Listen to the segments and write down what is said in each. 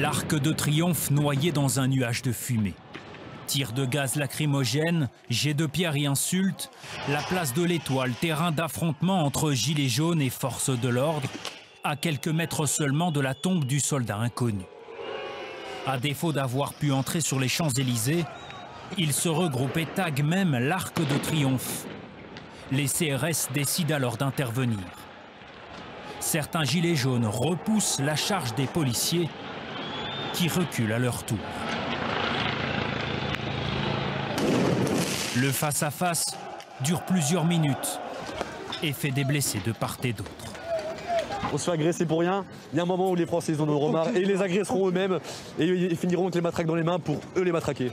L'Arc de Triomphe noyé dans un nuage de fumée. Tirs de gaz lacrymogène, jets de pierre et insultes, la place de l'Étoile, terrain d'affrontement entre gilets jaunes et forces de l'ordre, à quelques mètres seulement de la tombe du soldat inconnu. À défaut d'avoir pu entrer sur les Champs-Élysées, ils se regroupent et taguent même l'Arc de Triomphe. Les CRS décident alors d'intervenir. Certains gilets jaunes repoussent la charge des policiers qui reculent à leur tour. Le face-à-face dure plusieurs minutes et fait des blessés de part et d'autre. On se fait agresser pour rien. Il y a un moment où les Français en auront marre et les agresseront eux-mêmes et ils finiront avec les matraques dans les mains pour eux les matraquer.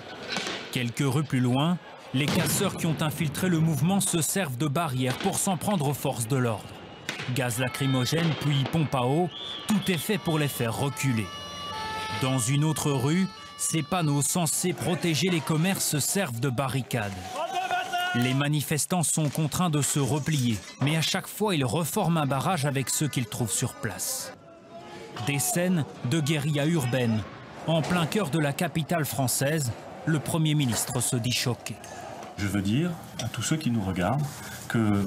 Quelques rues plus loin, les casseurs qui ont infiltré le mouvement se servent de barrières pour s'en prendre aux forces de l'ordre. Gaz lacrymogène puis pompe à eau, tout est fait pour les faire reculer. Dans une autre rue, ces panneaux censés protéger les commerces servent de barricades. Les manifestants sont contraints de se replier, mais à chaque fois ils reforment un barrage avec ceux qu'ils trouvent sur place. Des scènes de guérilla urbaine. En plein cœur de la capitale française, le Premier ministre se dit choqué. Je veux dire à tous ceux qui nous regardent que,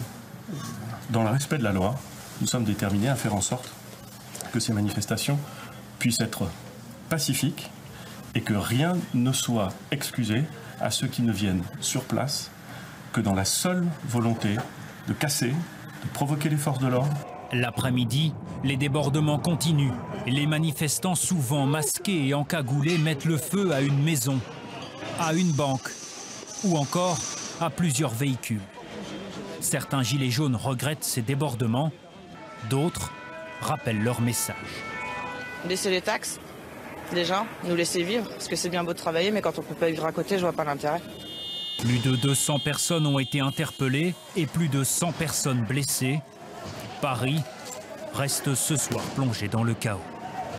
dans le respect de la loi, nous sommes déterminés à faire en sorte que ces manifestations puissent être pacifiques et que rien ne soit excusé à ceux qui ne viennent sur place que dans la seule volonté de casser, de provoquer les forces de l'ordre. L'après-midi, les débordements continuent. Les manifestants, souvent masqués et encagoulés, mettent le feu à une maison, à une banque ou encore à plusieurs véhicules. Certains gilets jaunes regrettent ces débordements, d'autres rappellent leur message. Baisser les taxes, déjà, nous laisser vivre, parce que c'est bien beau de travailler, mais quand on ne peut pas vivre à côté, je vois pas l'intérêt. Plus de 200 personnes ont été interpellées et plus de 100 personnes blessées. Paris reste ce soir plongé dans le chaos.